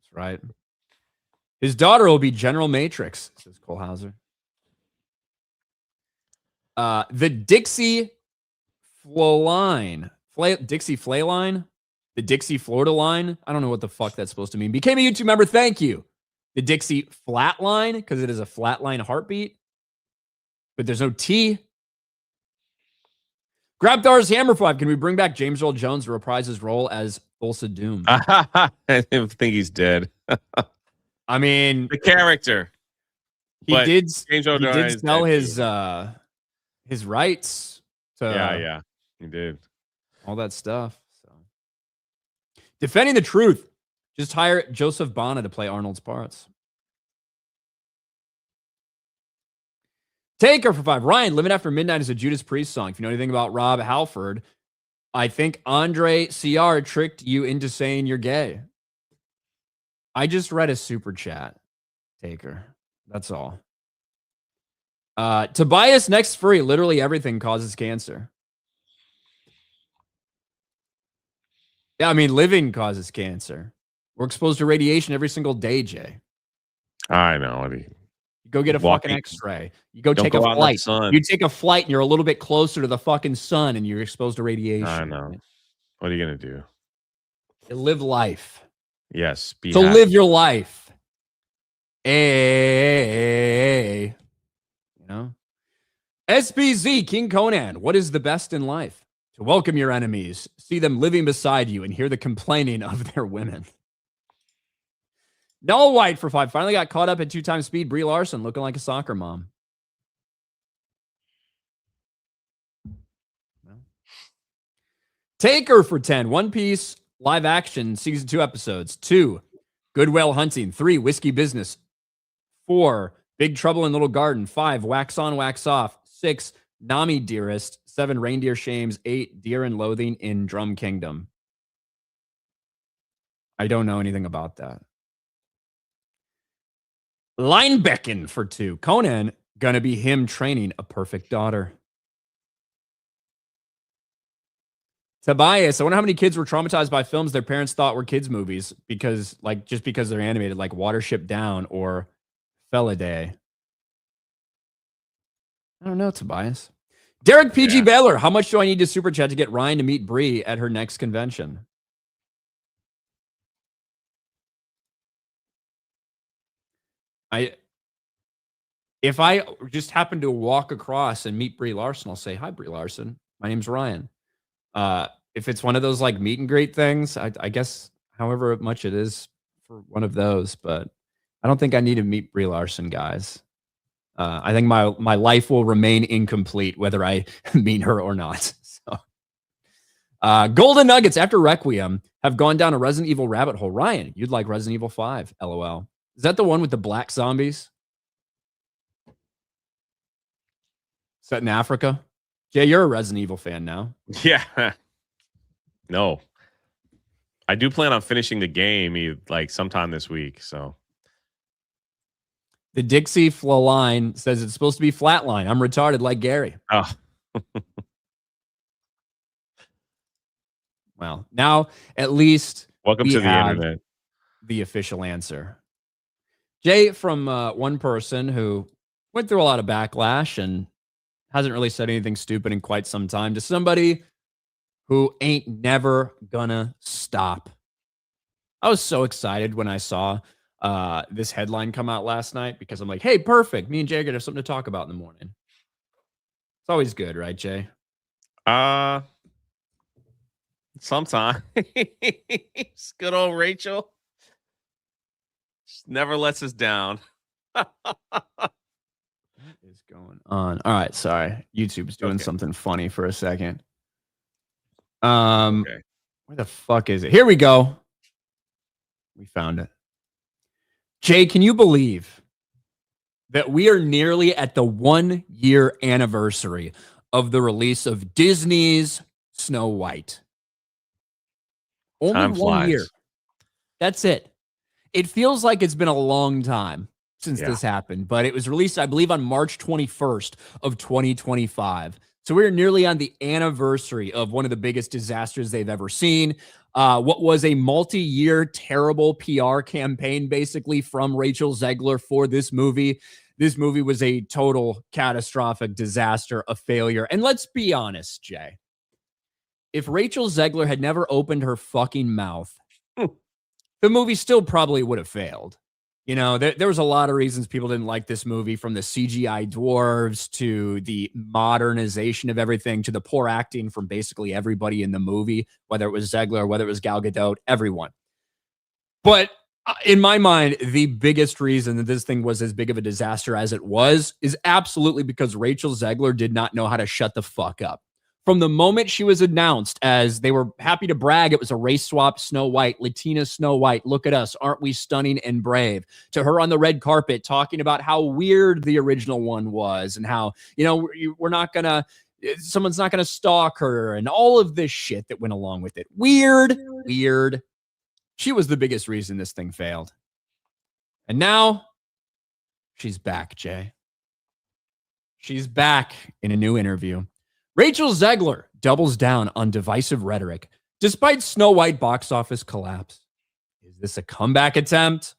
That's right. His daughter will be General Matrix, says Cole Hauser. The Dixie Flow line. Dixie Flay line? The Dixie Florida line? I don't know what the fuck that's supposed to mean. Became a YouTube member. Thank you. The Dixie Flat line, because it is a flatline heartbeat. But there's no T. Grabthar's Hammer 5. Can we bring back James Earl Jones to reprise his role as Thulsa Doom? I think he's dead. I mean, the character. He did sell his rights to yeah, he did. All that stuff. So Defending the Truth. Just hire Joseph Bonner to play Arnold's parts. Taker for 5. Ryan, Living After Midnight is a Judas Priest song. If you know anything about Rob Halford, I think Andre CR tricked you into saying you're gay. I just read a super chat, Taker. That's all. Tobias next free. Literally everything causes cancer. Yeah, I mean, living causes cancer. We're exposed to radiation every single day, Jay. I know. You go get a fucking X-ray. You go take a flight. You take a flight and you're a little bit closer to the fucking sun and you're exposed to radiation. I know. What are you going to do? You live life. Yes. Live your life. You know? SBZ, King Conan. What is the best in life? To welcome your enemies, see them living beside you, and hear the complaining of their women. Null White for 5. Finally got caught up at 2x speed. Brie Larson looking like a soccer mom. Taker for 10. One Piece live action season 2 episodes. 2. Good Whale Hunting. 3. Whiskey Business. 4. Big Trouble in Little Garden. 5. Wax On, Wax Off. 6. Nami Dearest. 7. Reindeer Shames. 8. Deer and Loathing in Drum Kingdom. I don't know anything about that. Linebecken for 2. Conan, gonna be him training a perfect daughter. Tobias, I wonder how many kids were traumatized by films their parents thought were kids' movies just because they're animated, like Watership Down or Feliday. I don't know, Tobias. Derek PG Baylor, how much do I need to super chat to get Ryan to meet Brie at her next convention? If I just happen to walk across and meet Brie Larson, I'll say, hi, Brie Larson. My name's Ryan. If it's one of those like meet and greet things, I guess however much it is for one of those, but I don't think I need to meet Brie Larson, guys. I think my life will remain incomplete whether I meet her or not. So, Golden Nuggets after Requiem have gone down a Resident Evil rabbit hole. Ryan, you'd like Resident Evil 5, LOL. Is that the one with the black zombies? Set in Africa? Yeah, you're a Resident Evil fan now. Yeah. No. I do plan on finishing the game like sometime this week. So the Dixie Flow line says it's supposed to be flatline. I'm retarded like Gary. Oh. Well, now at least welcome to the internet. The official answer. Jay, from one person who went through a lot of backlash and hasn't really said anything stupid in quite some time, to somebody who ain't never gonna stop. I was so excited when I saw this headline come out last night because I'm like, hey, perfect. Me and Jay have something to talk about in the morning. It's always good, right, Jay? Sometimes. Good old Rachel. She never lets us down. What is going on? All right, sorry. YouTube's doing something funny for a second. Where the fuck is it? Here we go. We found it. Jay, can you believe that we are nearly at the 1 year anniversary of the release of Disney's Snow White? Only 1 year. That's it. It feels like it's been a long time since this happened, but it was released, I believe, on March 21st of 2025. So we're nearly on the anniversary of one of the biggest disasters they've ever seen. What was a multi-year terrible PR campaign, basically, from Rachel Zegler for this movie. This movie was a total catastrophic disaster, a failure. And let's be honest, Jay. If Rachel Zegler had never opened her fucking mouth, the movie still probably would have failed. You know, there was a lot of reasons people didn't like this movie, from the CGI dwarves to the modernization of everything to the poor acting from basically everybody in the movie, whether it was Zegler, whether it was Gal Gadot, everyone. But in my mind, the biggest reason that this thing was as big of a disaster as it was is absolutely because Rachel Zegler did not know how to shut the fuck up. From the moment she was announced, as they were happy to brag, it was a race swap Snow White, Latina Snow White. Look at us. Aren't we stunning and brave? To her on the red carpet talking about how weird the original one was and how, you know, we're not going to, someone's not going to stalk her and all of this shit that went along with it. Weird. She was the biggest reason this thing failed. And now she's back, Jay. She's back in a new interview. Rachel Zegler doubles down on divisive rhetoric despite Snow White box office collapse. Is this a comeback attempt?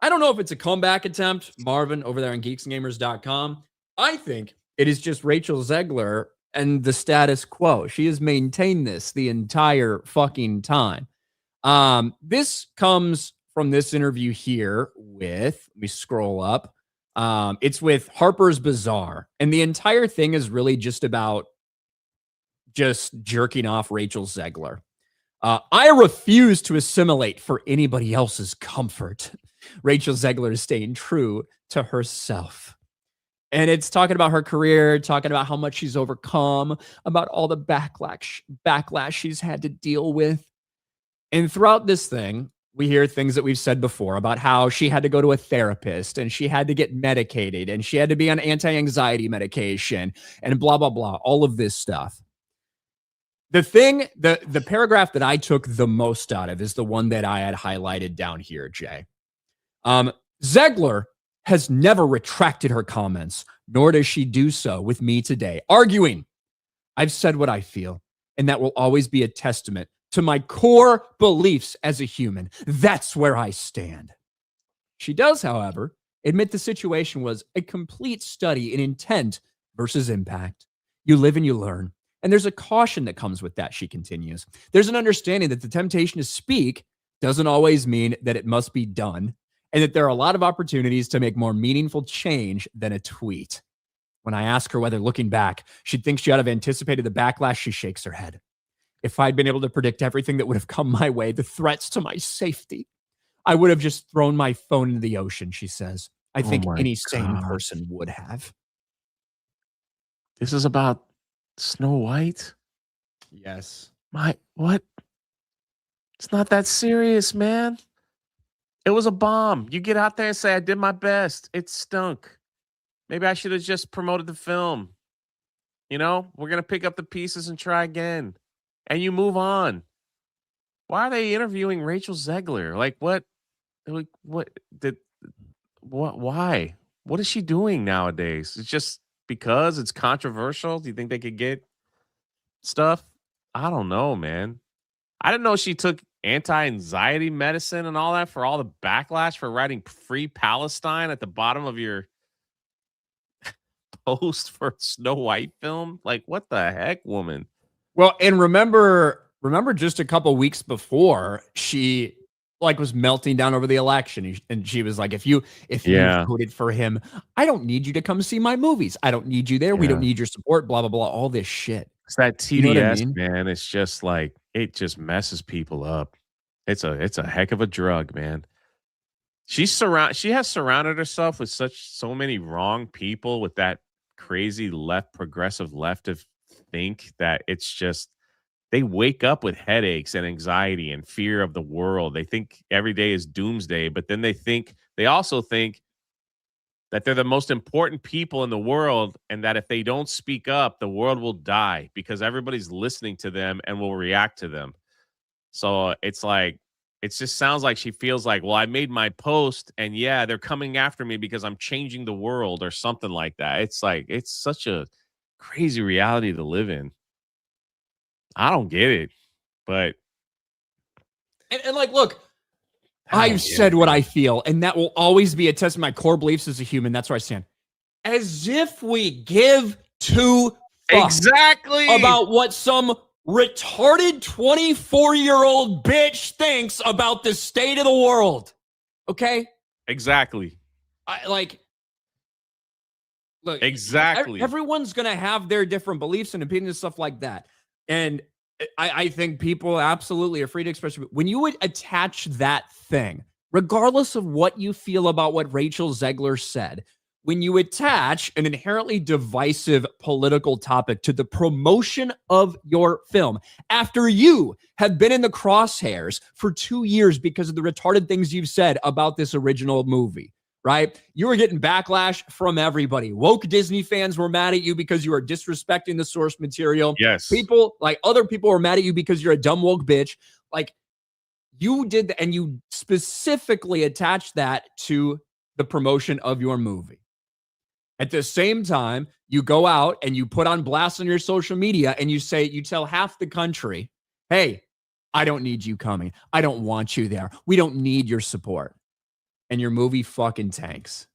I don't know if it's a comeback attempt, Marvin over there on geeksgamers.com. I think it is just Rachel Zegler and the status quo. She has maintained this the entire fucking time. This comes from this interview here with, let me scroll up. It's with Harper's Bazaar, and the entire thing is really just about just jerking off Rachel Zegler. I refuse to assimilate for anybody else's comfort. Rachel Zegler is staying true to herself. And it's talking about her career, talking about how much she's overcome, about all the backlash she's had to deal with. And throughout this thing, we hear things that we've said before about how she had to go to a therapist and she had to get medicated and she had to be on anti-anxiety medication and blah, blah, blah, all of this stuff. The paragraph that I took the most out of is the one that I had highlighted down here, Jay. Zegler has never retracted her comments, nor does she do so with me today, arguing, I've said what I feel, and that will always be a testament to my core beliefs as a human. That's where I stand. She does, however, admit the situation was a complete study in intent versus impact. You live and you learn. And there's a caution that comes with that, she continues. There's an understanding that the temptation to speak doesn't always mean that it must be done, and that there are a lot of opportunities to make more meaningful change than a tweet. When I ask her whether, looking back, she'd think she ought to have anticipated the backlash, she shakes her head. If I'd been able to predict everything that would have come my way, the threats to my safety, I would have just thrown my phone into the ocean, she says. I think any sane person would have. This is about Snow White? Yes. What? It's not that serious, man. It was a bomb. You get out there and say, I did my best. It stunk. Maybe I should have just promoted the film. You know, we're going to pick up the pieces and try again. And you move on. Why are they interviewing Rachel Zegler? Like, why? What is she doing nowadays? It's just because it's controversial. Do you think they could get stuff? I don't know, man. I didn't know she took anti-anxiety medicine and all that for all the backlash for writing Free Palestine at the bottom of your post for Snow White film. Like, what the heck, woman? Well, and remember just a couple weeks before, she like was melting down over the election, and she was like, if you voted for him, I don't need you to come see my movies. I don't need you there. We don't need your support, blah, blah, blah, all this shit. It's that TDS, you know what I mean? Man. It's just like, it just messes people up. It's a heck of a drug, man. She has surrounded herself with so many wrong people with that crazy progressive left of think that it's just, they wake up with headaches and anxiety and fear of the world. They think every day is doomsday, but then they also think that they're the most important people in the world, and that if they don't speak up, the world will die because everybody's listening to them and will react to them. So it's like, it just sounds like she feels like, well, I made my post and yeah, they're coming after me because I'm changing the world or something like that. It's like, it's such a crazy reality to live in. I don't get it, but. And like, look, I've said what I feel, and that will always be a test of my core beliefs as a human. That's where I stand. As if we give two fucks exactly about what some retarded 24-year-old bitch thinks about the state of the world. Okay? Exactly. Look, exactly. Everyone's going to have their different beliefs and opinions and stuff like that. And I think people absolutely are free to express. When you would attach that thing, regardless of what you feel about what Rachel Zegler said, when you attach an inherently divisive political topic to the promotion of your film, after you have been in the crosshairs for 2 years because of the retarded things you've said about this original movie, right? You were getting backlash from everybody. Woke Disney fans were mad at you because you are disrespecting the source material. Yes. People, like other people, were mad at you because you're a dumb woke bitch. Like, you did that, and you specifically attached that to the promotion of your movie. At the same time, you go out and you put on blast on your social media and you tell half the country, hey, I don't need you coming. I don't want you there. We don't need your support. And your movie fucking tanks.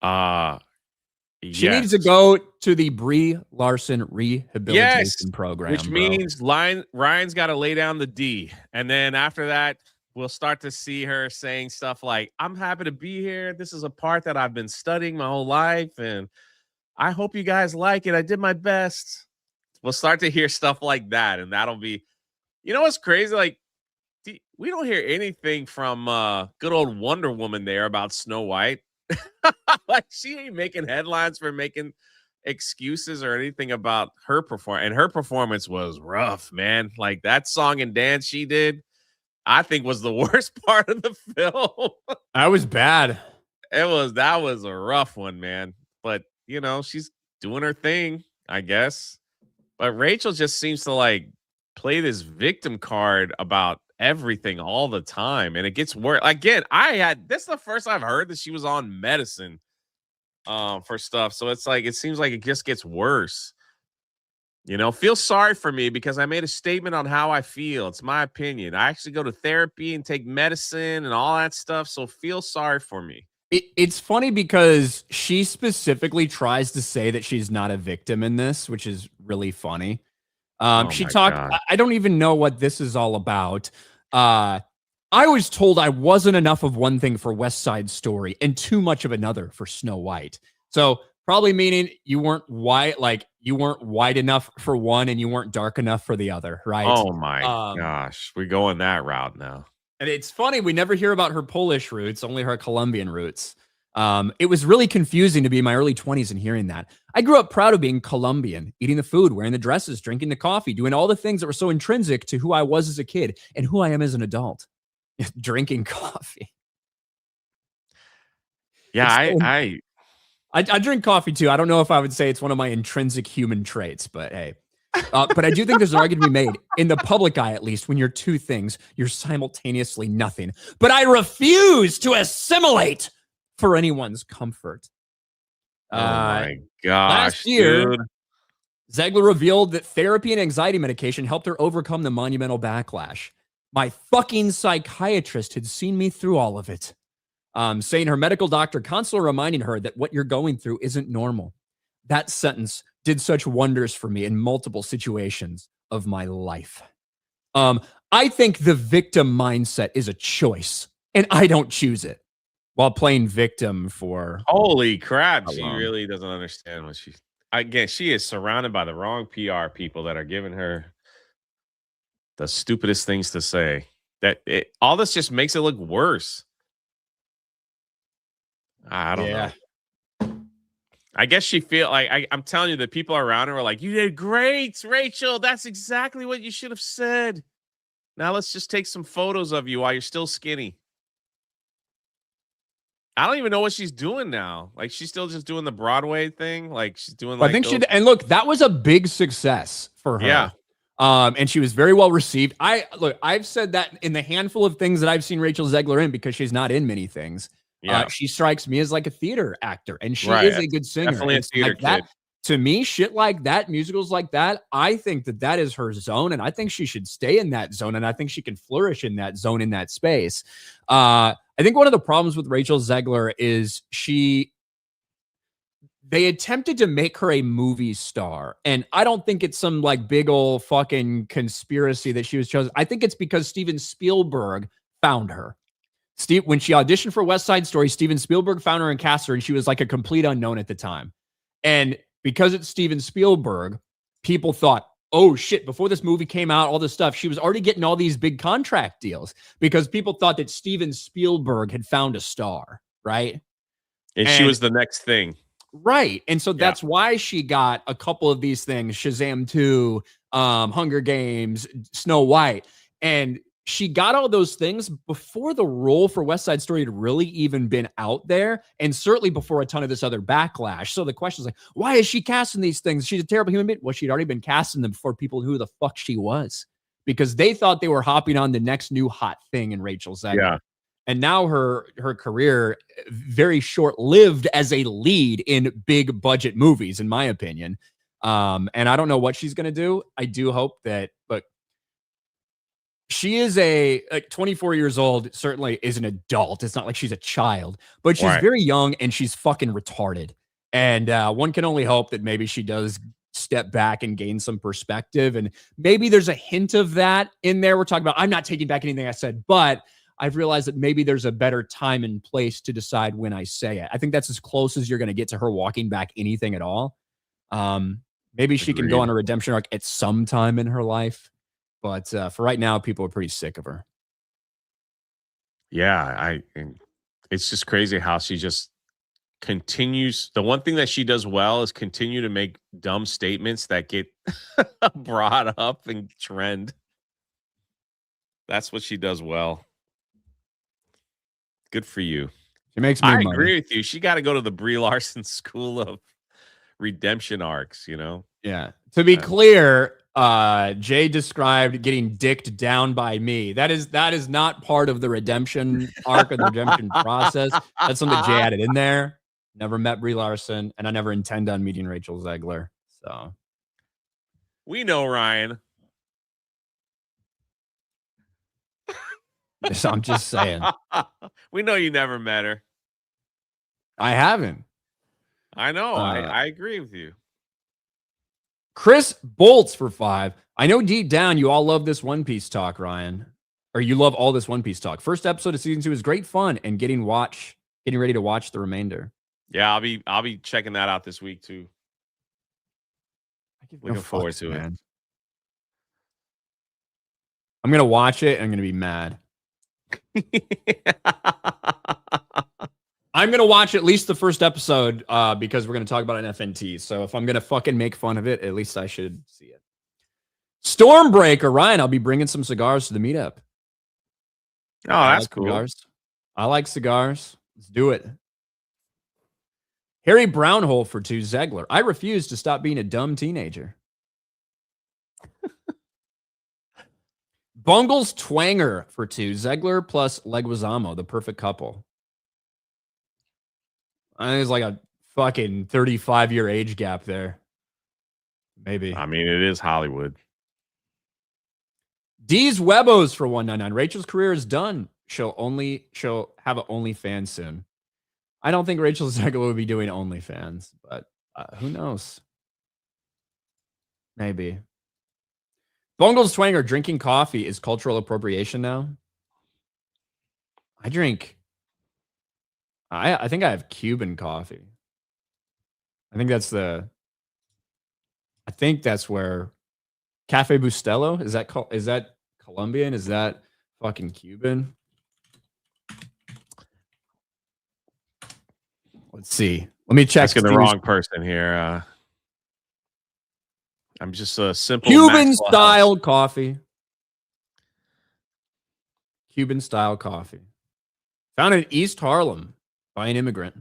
She needs to go to the Brie Larson Rehabilitation program, which means Ryan's got to lay down the D. And then after that, we'll start to see her saying stuff like, I'm happy to be here. This is a part that I've been studying my whole life, and I hope you guys like it. I did my best. We'll start to hear stuff like that, and that'll be, you know what's crazy? Like, we don't hear anything from good old Wonder Woman there about Snow White. Like, she ain't making headlines for making excuses or anything about her performance. And her performance was rough, man. Like, that song and dance she did, I think, was the worst part of the film. That was bad. That was a rough one, man. But, you know, she's doing her thing, I guess. But Rachel just seems to like play this victim card about everything all the time, and it gets worse. Again, this is the first I've heard that she was on medicine for stuff. So it's like, it seems like it just gets worse. You know, feel sorry for me because I made a statement on how I feel. It's my opinion. I actually go to therapy and take medicine and all that stuff. So feel sorry for me. It's funny because she specifically tries to say that she's not a victim in this, which is really funny. She talked, I don't even know what this is all about. I was told I wasn't enough of one thing for West Side Story and too much of another for Snow White. So probably meaning you weren't white, like you weren't white enough for one and you weren't dark enough for the other, right? Oh my gosh, we're going that route now. And it's funny, we never hear about her Polish roots, only her Colombian roots. It was really confusing to be in my early 20s and hearing that. I grew up proud of being Colombian, eating the food, wearing the dresses, drinking the coffee, doing all the things that were so intrinsic to who I was as a kid and who I am as an adult. Drinking coffee. Yeah, I drink coffee too. I don't know if I would say it's one of my intrinsic human traits, but hey. But I do think there's an argument to be made in the public eye, at least, when you're two things, you're simultaneously nothing. But I refuse to assimilate for anyone's comfort. Oh my gosh, last year, dude. Zegler revealed that therapy and anxiety medication helped her overcome the monumental backlash. My fucking psychiatrist had seen me through all of it. Saying her medical doctor constantly reminding her that what you're going through isn't normal. That sentence did such wonders for me in multiple situations of my life. I think the victim mindset is a choice, and I don't choose it while playing victim for... Holy crap. She really doesn't understand what she is surrounded by the wrong PR people that are giving her the stupidest things to say. All this just makes it look worse. I don't know. I guess she feel like I'm telling you, the people around her are like, "You did great, Rachel. That's exactly what you should have said. Now let's just take some photos of you while you're still skinny." I don't even know what she's doing now. Like, she's still just doing the Broadway thing. Like, she's doing like... I think and look, that was a big success for her. Yeah. And she was very well received. I've said that in the handful of things that I've seen Rachel Zegler in, because she's not in many things. Yeah. She strikes me as like a theater actor, and she is a good singer. Definitely a theater kid. To me, shit like that, musicals like that, I think that is her zone, and I think she should stay in that zone, and I think she can flourish in that zone, in that space. I think one of the problems with Rachel Zegler is they attempted to make her a movie star, and I don't think it's some like big old fucking conspiracy that she was chosen. I think it's because Steven Spielberg found her. When she auditioned for West Side Story, Steven Spielberg found her and cast her, and she was like a complete unknown at the time. And because it's Steven Spielberg, people thought, oh shit, before this movie came out, all this stuff, she was already getting all these big contract deals because people thought that Steven Spielberg had found a star, right? And she was the next thing. Right. And so that's why she got a couple of these things, Shazam 2, Hunger Games, Snow White. And she got all those things before the role for West Side Story had really even been out there, and certainly before a ton of this other backlash. So the question is like, why is she casting these things? She's a terrible human being. Well, she'd already been casting them before people knew who the fuck she was, because they thought they were hopping on the next new hot thing in Rachel Zegler. Yeah. And now her career, very short-lived as a lead in big budget movies, in my opinion. And I don't know what she's going to do. I do hope that, but she is 24 years old, certainly is an adult. It's not like she's a child, but she's very young and she's fucking retarded. And one can only hope that maybe she does step back and gain some perspective. And maybe there's a hint of that in there. We're talking about, I'm not taking back anything I said, but I've realized that maybe there's a better time and place to decide when I say it. I think that's as close as you're going to get to her walking back anything at all. Maybe she can go on a redemption arc at some time in her life. But for right now, people are pretty sick of her. Yeah, it's just crazy how she just continues. The one thing that she does well is continue to make dumb statements that get brought up and trend. That's what she does well. Good for you. She makes me money. I agree with you. She got to go to the Brie Larson School of Redemption Arcs, you know? Yeah. To be clear, Jay described getting dicked down by me. That is not part of the redemption arc or the redemption process. That's something Jay added in there. Never met Brie Larson, and I never intend on meeting Rachel Zegler. So we know, Ryan. So I'm just saying. We know you never met her. I haven't. I know. I agree with you. Chris Bolts for 5. I know deep down you all love this One Piece talk, Ryan. Or you love all this One Piece talk. First episode of season 2 is great fun, and getting ready to watch the remainder. Yeah, I'll be checking that out this week too. Looking forward to it. I'm gonna watch it and I'm gonna be mad. I'm going to watch at least the first episode because we're going to talk about an FNT. So if I'm going to fucking make fun of it, at least I should see it. Stormbreaker, Ryan, I'll be bringing some cigars to the meetup. Oh, that's cool. Cigars. I like cigars. Let's do it. Harry Brownhole for 2. Zegler. I refuse to stop being a dumb teenager. Bungles Twanger for 2. Zegler plus Leguizamo, the perfect couple. I think it's like a fucking 35-year age gap there. Maybe. I mean, it is Hollywood. D's Webos for 199. Rachel's career is done. She'll have an OnlyFans soon. I don't think Rachel Zegler will be doing OnlyFans, but who knows? Maybe. Bungles Twanger, drinking coffee is cultural appropriation now. I think I have Cuban coffee. I think that's where Cafe Bustelo, is that Colombian? Is that fucking Cuban? Let's see. Let me check. Asking the wrong person here. I'm just a simple Cuban style coffee. Cuban style coffee. Found in East Harlem by an immigrant.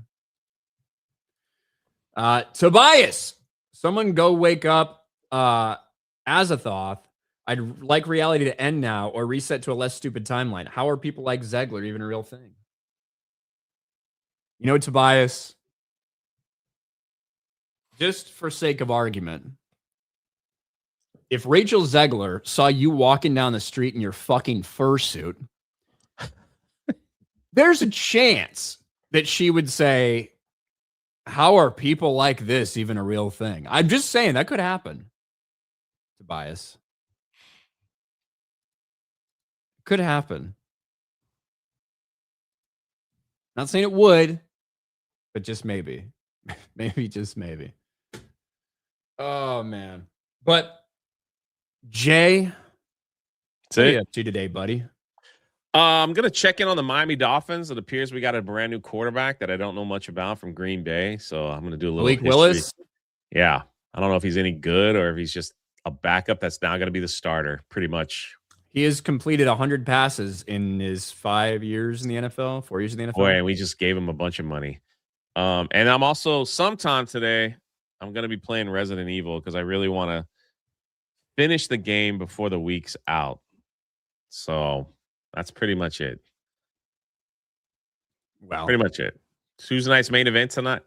Tobias, someone go wake up Azathoth. I'd like reality to end now or reset to a less stupid timeline. How are people like Zegler even a real thing? You know, Tobias, just for sake of argument, if Rachel Zegler saw you walking down the street in your fucking fursuit, there's a chance that she would say, how are people like this even a real thing? I'm just saying that could happen, Tobias. Could happen. Not saying it would, but just maybe. Maybe, just maybe. Oh, man. But Jay, what are you up to today, buddy? I'm going to check in on the Miami Dolphins. It appears we got a brand new quarterback that I don't know much about from Green Bay. So I'm going to do a little Malik history. Willis? Yeah. I don't know if he's any good or if he's just a backup that's now going to be the starter, pretty much. He has completed 100 passes in his 5 years in the NFL, 4 years in the NFL. Boy, and we just gave him a bunch of money. And I'm also, sometime today, I'm going to be playing Resident Evil because I really want to finish the game before the week's out. So that's pretty much it. Wow. Pretty much it. Tuesday night's main event tonight.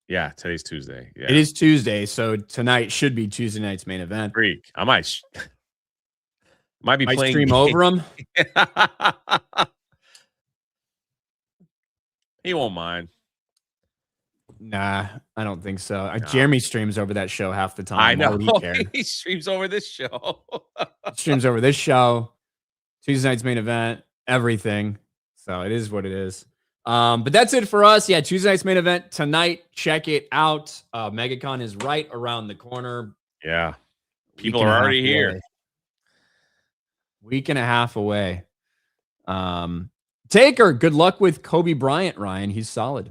Yeah, today's Tuesday. Yeah. It is Tuesday, so tonight should be Tuesday night's main event. Freak. I might be playing stream over him. He won't mind. Nah, I don't think so. No. Jeremy streams over that show half the time. I know. He streams over this show. Streams over this show. Tuesday night's main event. Everything. So it is what it is. But that's it for us. Yeah, Tuesday night's main event tonight. Check it out. MegaCon is right around the corner. Yeah. People are already here. Week and a half away. Taker, good luck with Kobe Bryant, Ryan. He's solid.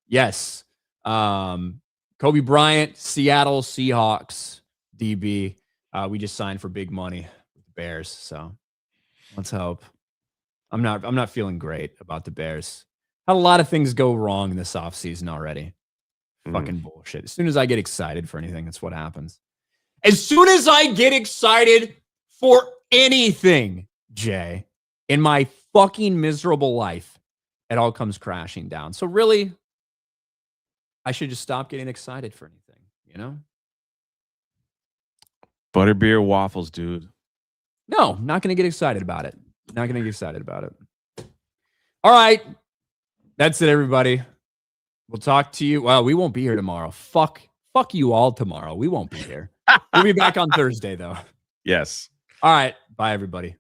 Yes. Kobe Bryant, Seattle Seahawks, DB. We just signed for big money with the Bears, so let's hope. I'm not feeling great about the Bears. Had a lot of things go wrong this offseason already. Fucking bullshit. As soon as I get excited for anything, that's what happens. As soon as I get excited for anything, Jay, in my fucking miserable life, it all comes crashing down. So really, I should just stop getting excited for anything, you know? Butterbeer waffles, dude. No, not going to get excited about it. Not going to get excited about it. All right. That's it, everybody. We'll talk to you. Well, we won't be here tomorrow. Fuck you all tomorrow. We won't be here. We'll be back on Thursday, though. Yes. All right. Bye, everybody.